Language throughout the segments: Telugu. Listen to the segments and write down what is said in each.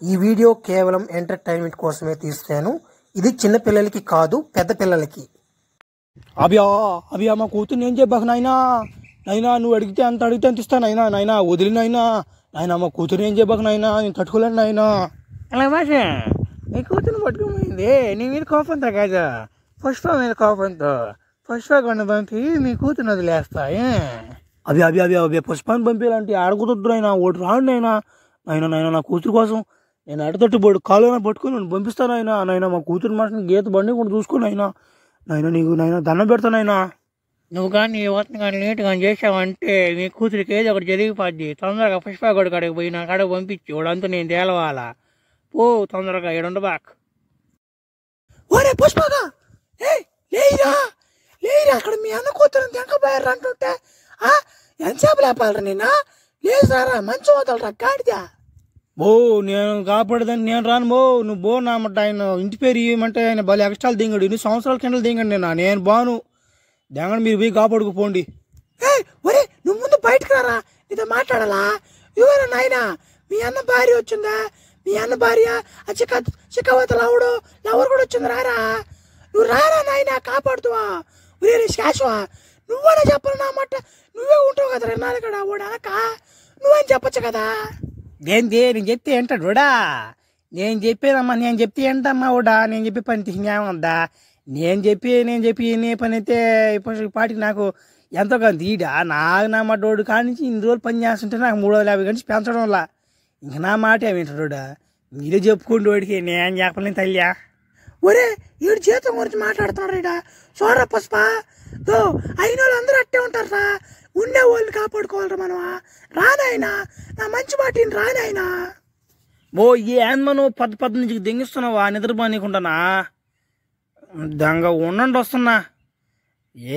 ఈ వీడియో కేవలం ఎంటర్టైన్మెంట్ కోసమే తీస్తాను. ఇది చిన్న పిల్లలకి కాదు, పెద్ద పిల్లలకి. అభ్యా మా కూతురు ఏం చెప్పాక నాయనా నువ్వు అడిగితే అంత ఇస్తాను నాయనా వదిలినైనా నాయన మా కూతురు ఏం చెప్పాక నాయనా నేను తట్టుకోలేను నాయనా. అలా భాష నీ కూతురు పట్టుకుపోయింది నీ మీద కోపంతో కాదు, పుష్ప మీద కోపంతో. పుష్ప కొండ పంపి మీ కూతురు వదిలేస్తా. అభ్యా పుష్పాన్ని పంపించాలంటే ఆడకుతుద్దు అయినా ఒకటి రాండి అయినా నాయన నా కూతురు కోసం నేను అడతట్టు కాలున పట్టుకుని నేను పంపిస్తాను నాయన మా కూతురు మాటని గీత బండి కూడా చూసుకుని నాయన నీకు దండం పెడతానైనా. నువ్వు కానీ యువతని కానీ లేట్ కానీ చేసావంటే మీ కూతురికి ఏదో ఒకటి జరిగిపోద్ది. తొందరగా పుష్ప గొడ్డు కాడికి పోయి నా కాడకు పంపించి వాడంతా నేను తేలవాలా. పో తొందరగా ఏడుండ బాక్. ఓరే పుష్పగా లేరా అక్కడ మీ అన్న కూతురు తెంకపోయారు అంటుంటే ఎంతసేపు లేపాలరా నేను లేసారా మంచి వదలరా గాడిదా. బో నేను కాపాడదని నేను రాను బో, నువ్వు బో నామట. ఆయన ఇంటి పేరు ఇవ్వమంటే ఆయన బలి ఎక్స్ట్రాలు దింగడు, ఇన్ని సంవత్సరాల కిందలు దింగండి నేను బాను దింగండి. మీరు పోయి కాపాడుకుపోండి. ఒరే నువ్వు ముందు బయటకు రారా, నీతో మాట్లాడాలా. ఇవ్వరా నాయన మీ అన్న భార్య వచ్చిందా, మీ అన్న భార్య చిక్కవత లవరు కూడా వచ్చింది. రారా నువ్వు రారా నాయన కాపాడుతావా. ఒరే శాశ్వా నువ్వనే చెప్పను నా మాట, నువ్వే ఉంటావు కదా రెన్నాళ్ళు ఇక్కడ వాడు అనక నువ్వని చెప్పచ్చు కదా. ఏంటి నేను చెప్తే ఏంటాడు ఓడా, నేను చెప్పేదమ్మా నేను చెప్తే ఏంటమ్మా ఓడా, నేను చెప్పే పని ఏమద్దా. నేను చెప్పి ఏ పని అయితే పాటికి నాకు ఎంతో కొంత ఈడా నాకు నా మాట వాడు కానించి ఇన్ని రోజులు పని చేస్తుంటే నాకు 350 గంటలు పెంచడం వల్ల ఇంక నా మాట ఏమింటాడు. మీరే చెప్పుకోండి వాడికి, నేను చెప్పలేను తల్లియా. ఒరే వీడు జీతం గురించి మాట్లాడుతున్నాడు ఇడా. చూడరా పుష్ప అయిన వాళ్ళు అందరూ అట్టే ఉంటారా, ఉండే వాళ్ళని కాపాడుకోవాలరా మనమా. రానాయనా నా మంచి మాట రానాయనా. ఓ ఏమను పద్దు నుంచి దెంగిస్తున్నావా నిద్రపోనీకుండానా. దెంగ ఉండండి వస్తున్నా.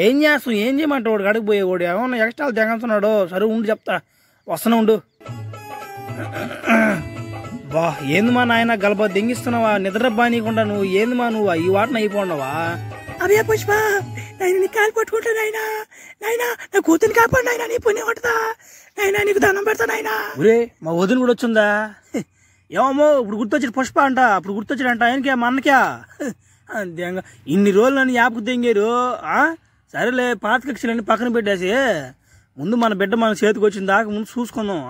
ఏం చేస్తావు ఏం చేయమంటావు వాడు గడికి పోయేవాడు ఏమన్నా ఎక్స్ట్రాలు దెంగతున్నాడు. సరే ఉండు చెప్తా వస్తున్నా ఉండు. బా ఏంది మా నాయన గలబా దెంగిస్తున్నావా నిద్ర బానీకుండా నువ్వు ఏంది మా నువ్వు ఈ వాటన అయిపోండవా. అదే పుష్ప నాయన నీ కాలు పట్టుకుంటా నాయనా నా కూతురిని కాపాడు నాయన నీ పుణ్యం కొట్టదా నాయనా నీకు దండం పెడతా నాయనా. ఒరే మా వదిన కూడా వచ్చిందా ఏమో ఇప్పుడు గుర్తొచ్చాడు పుష్ప అంట, అప్పుడు గుర్తొచ్చాడంట ఆయనకే మా అన్నకే. ఇన్ని రోజులు నన్ను యాప్కు దెంగారు. సరేలే పాత కక్షలన్నీ పక్కన పెట్టేసి ముందు మన బిడ్డ మన చేతికి వచ్చిన దాకా ముందు చూసుకుందాం.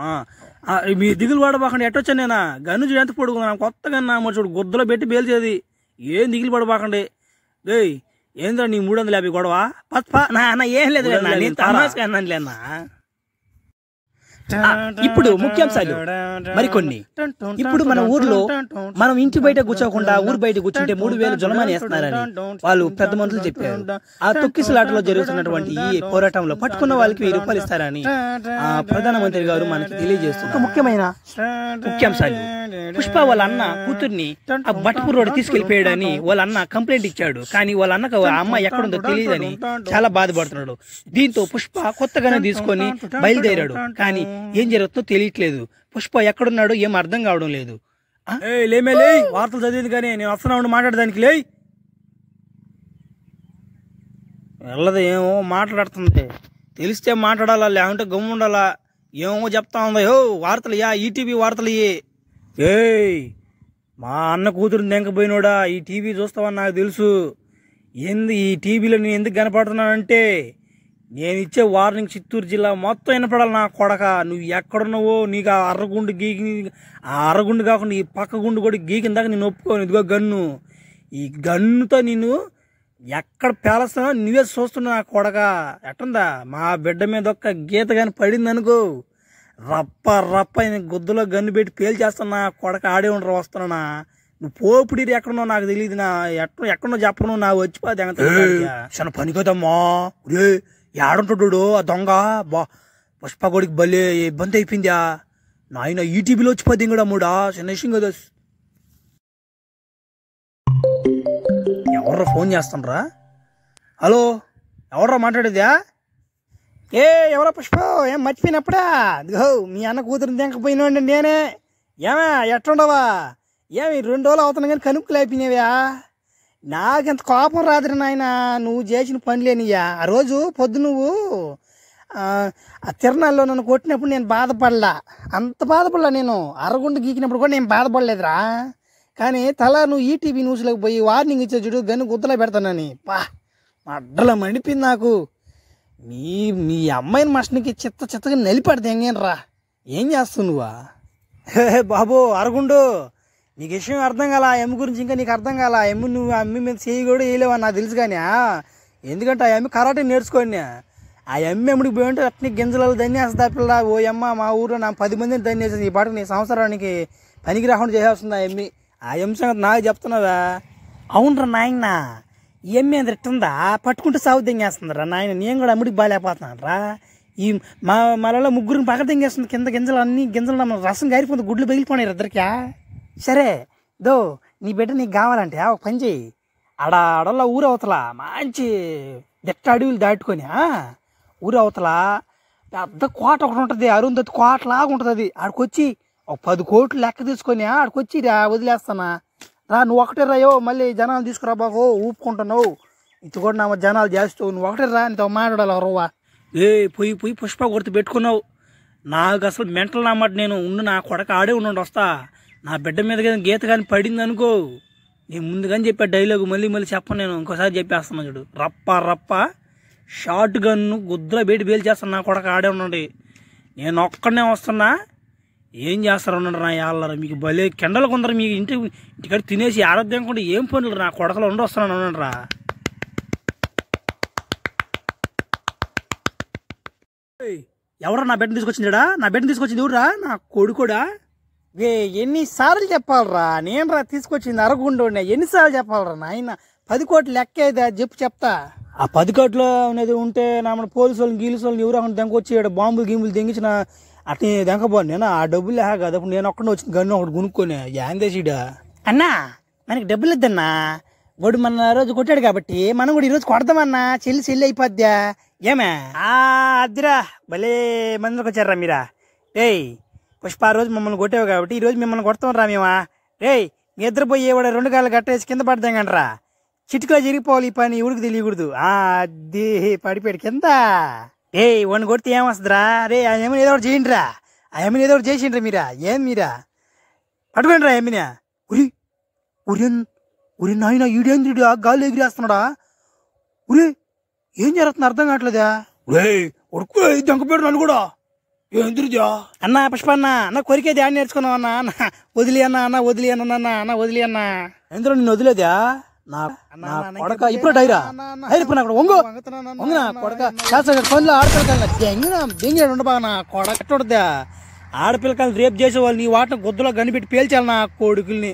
మీ దిగులు పడబాకండి ఎట్టొచ్చా నేను గన్ను చూడు ఎంత పడుకున్నాను కొత్తగా నా మరి చూడు గుద్దలో పెట్టి బేల్చేది. ఏం దిగులు పడబాకండి. ఏయ్ ఏంద్రా నీ 350 గొడవ నా ఏం లేదు అన్నానులేనా. ఇప్పుడు ముఖ్యాంశాలు మరికొన్ని. ఇప్పుడు మన ఊర్లో మనం ఇంటి బయట కూర్చోకుండా ఊరు బయట కూర్చుంటే 3000 జులమాని వేస్తున్నారని వాళ్ళు పెద్ద మనుషులు చెప్పారు. ఆ తొక్కిసలాటలో జరుగుతున్నటువంటి ఈ పోరాటంలో పట్టుకున్న వాళ్ళకి 1000 రూపాయలు ఇస్తారని ప్రధానమంత్రి గారు మనకి తెలియజేస్తున్నారు. ముఖ్యమైన ముఖ్యాంశాలు. పుష్ప వాళ్ళ అన్న కూతుర్ని ఆ బట్పూర్ రోడ్ తీసుకెళ్లిపోయాడని వాళ్ళ అన్న కంప్లైంట్ ఇచ్చాడు. కానీ వాళ్ళ అన్నకు ఆ అమ్మాయి ఎక్కడుందో తెలియదని చాలా బాధపడుతున్నాడు. దీంతో పుష్ప కొత్తగానే తీసుకొని బయలుదేరాడు. కానీ ఏం జరుగుతుందో తెలియట్లేదు. పుష్ప ఎక్కడున్నాడో ఏం అర్థం కావడం లేదు. లేమే లే వార్తలు చదివింది కానీ నేను వస్తున్నా మాట్లాడడానికి లే వెళ్ళదు. ఏమో మాట్లాడుతుంది తెలిస్తే మాట్లాడాలా లేకుంటే గమ్ము ఉండాలా. ఏమో చెప్తా ఉందా వార్తలు ఈటీవీ వార్తలు. మా అన్న కూతురుని దెంకపోయినోడా ఈ టీవీ చూస్తావని నాకు తెలుసు. ఏంది ఈ టీవీలో నేను ఎందుకు కనపడుతున్నానంటే నేను ఇచ్చే వార్నింగ్ చిత్తూరు జిల్లా మొత్తం వినపడాలి. నా కొడక నువ్వు ఎక్కడున్నావో నీకు ఆ అర్రగుండు గీకి ఆ అర్రగుండు కాకుండా ఈ పక్క గుండు కూడా గీకిన దాకా నేను ఒప్పుకోను. ఇదిగో గన్ను, ఈ గన్నుతో నేను ఎక్కడ పేలస్తానో నువ్వే చూస్తున్నా. నా కొడక ఎట్టుందా మా బిడ్డ మీద ఒక్క గీత కానీ పడింది అనుకో రప్ప గుద్దలో గన్ను పెట్టి పేల్చేస్తున్నా. కొడక ఆడే ఉండరు వస్తున్నా. నువ్వు పోపుడి ఎక్కడున్నావు నాకు తెలియదు. నా ఎక్కడో చెప్పను నా వచ్చిపోతే చిన్న పని కదమ్మా. రే ఏడుంటాడు ఆ దొంగ బా పుష్ప కొడికి భలే ఇబ్బంది అయిపోయిందా నాయన. ఈటీవీలో వచ్చిపోద్ది కూడా మూడా చిన్న విషయం కదా. ఎవర్రా ఫోన్ చేస్తానరా. హలో ఎవర్రా మాట్లాడేదా. ఎవరో పుష్ప ఏం మర్చిపోయినప్పుడా మీ అన్న కూతురుని తెంకపోయినండి నేనే. ఏమే ఎట్లుండవా ఏమి 2 రోజులు అవుతున్నా కానీ కనుక్కులు అయిపోయినావా. నాకెంత కోపం రాదురా నాయన నువ్వు చేసిన పనులేనియా. ఆ రోజు పొద్దు నువ్వు ఆ తిరణాల్లో నన్ను కొట్టినప్పుడు నేను బాధపడలా, అంత బాధపడలా. నేను అరగుంట గీకినప్పుడు కూడా నేను బాధపడలేదురా. కానీ నువ్వు ఈటీవీ న్యూస్లోకి పోయి వార్నింగ్ ఇచ్చే చూడు, గన్ను గుద్దలో పెడతానని అడ్డలా మండిపోయింది నాకు. మీ అమ్మాయిని మస్ట్నికి చిత్తగా నలిపెడతా ఎంగేనరా. ఏం చేస్తావు నువ్వా? బాబు అరగుండు, నీకు విషయం అర్థం కాల. ఎమ్మ గురించి ఇంకా నీకు అర్థం కాల. నువ్వు అమ్మి మీద చేయి కూడా వేయలేవని నాకు తెలుసు. కానీ ఎందుకంటే ఆ అమ్మి కరాటే నేర్చుకోండి. ఆ అమ్మి ఎమ్మడికి పోయింటే అట్ని గింజలలో దన్నేస్తా పిల్ల. ఓ అమ్మ మా ఊరిలో నా 10 మందిని దన్నేసేది. ఈ పాటకు నీ సంవత్సరానికి పనికి రాకుండా చేసేస్తుంది ఆ అమ్మి. ఆ అమ్మి సంగతి నాకు చెప్తున్నావా? అవునరా నాయన, ఈ అమ్మి అది ఇట్టుందా పట్టుకుంటే సాగు దెంగేస్తుందిరా నాయన. నేను కూడా అమ్మిడికి బాగాలేకపోతున్నాను రా. ఈ మళ్ళీ ముగ్గురిని పక్కన దెంగేస్తుంది. కింద గింజలు అన్ని గింజలు రసం గారిపోతుంది, గుడ్లు పగిలిపోయినారు ఇద్దరికా. సరే నీ బిడ్డ నీకు కావాలంటే ఒక పని చేయి. అడల్లా ఊరు అవతల మంచి దిట్ట అడవులు దాటుకొని ఊరు అవతల పెద్ద కోట ఒకటి ఉంటుంది, అరుంధతి కోటలాగా ఉంటుంది. అది ఆడికొచ్చి ఒక 10 కోట్లు లెక్క తీసుకొని ఆడికొచ్చి వదిలేస్తానా రా. నువ్వు ఒకటే రాయో, మళ్ళీ జనాలు తీసుకురా బాగో ఊపుకుంటున్నావు. ఇది కూడా నా జనాలు చేస్తావు. నువ్వు ఒకటే రా, నీతో మాట్లాడాలి ఎవరవ్వా. పోయి పుష్ప గుర్తు పెట్టుకున్నావు. నాకు అసలు మెంటల్ నామాట. నేను నా కొడక ఆడే ఉండి వస్తా. నా బిడ్డ మీద గీత కానీ పడింది అనుకో, నేను ముందుగాని చెప్పా డైలాగు, మళ్ళీ చెప్పను. నేను ఇంకోసారి చెప్పేస్తున్నా చూడు. రప్ప షార్ట్ గన్ను గుద్దులో బయట బేలు చేస్తాను. నా కొడక ఆడే ఉండండి. నేను ఒక్కడనే వస్తున్నా. ఏం చేస్తారు ఉండండి నా యాళ్ళరా. మీకు భలే కెండలు కొందరు మీకు ఇంటికాడ తినేసి ఆరోగ్యం కూడా ఏం పనులు నా కొడకలో ఉండి వస్తున్నాను ఉండండి రా. ఎవరా నా బిడ్డను తీసుకొచ్చిందిడా? నా బిడ్డను తీసుకొచ్చింది ఎవరురా? నా కొడుకుడా? ఎన్నిసార్లు చెప్పాలరా? నేను రా తీసుకొచ్చింది అరగుండు. ఎన్నిసార్లు చెప్పాలరా నాయన? 10 కోట్లు లెక్క అయితే చెప్తా. ఆ 10 కోట్లు అనేది ఉంటే నా మన పోలీసు వాళ్ళని గీలీసు వాళ్ళని ఎవరు దెంకొచ్చి బాంబులు గీంబులు దెంగించిన అట్నే దెంకపోను. నేను ఆ డబ్బులు లేక కదా అప్పుడు నేను ఒక్కడే వచ్చింది గన్ను ఒకటి కొనుక్కొని. యాందేశీడా అన్నా, మనకి డబ్బులు ఇద్దన్నా. వాడు మన రోజు కొట్టాడు కాబట్టి మనం కూడా ఈరోజు కొడదామన్నా. చెల్లి అయిపోద్దా ఏమే? అద్దిరా భలే మందికి వచ్చారా మీరా. పుష్ప ఆ రోజు మమ్మల్ని కొట్టావు కాబట్టి ఈరోజు మిమ్మల్ని కొడతాం రా మేమా. మీ ఇద్దరు పోయి ఏవాడ 2 కాళ్ళు కట్టేసి కింద పడతాం కంటరా. చిటికలో జరిగిపోవాలి ఈ పని, ఊరికి తెలియకూడదు. అది పడిపోయాడు కింద. వాడిని కొడితే ఏమొస్తుందిరా? ఆ ఏమైనా ఏదో ఒకటి చేయండి రా. ఆ ఏమైనా ఏదో ఒకటి చేసిండ్రా మీరా. మీరా పట్టుకోండి రా ఏమినా. ఉరి నాయన ఈడేంద్రుడు గాలి ఎగిరేస్తున్నాడా? ఏం జరుగుతుంది అర్థం కావట్లేదా? ఉడుకు దెంకపోయాడు నన్ను కూడా. ఏంద్రుదా అన్న పుష్ప అన్న కొరికేది ఆడ నేర్చుకున్నావు అన్న. వదిలి అన్న వదిలి అన్న వదిలి అన్న. ఎందులో నిన్ను వదిలేదా? కొడక ఇప్పుడు డైరా అక్కడ వంగు వంగినా కొడక పనులు ఆడపిల్లకాయలు ఉండబా. నా కొడక ఆడపిల్లకాయలు రేపు చేసేవాళ్ళు నీ వాటిని గుద్దలో గనిపెట్టి పేల్చాలి నా కొడుకుల్ని.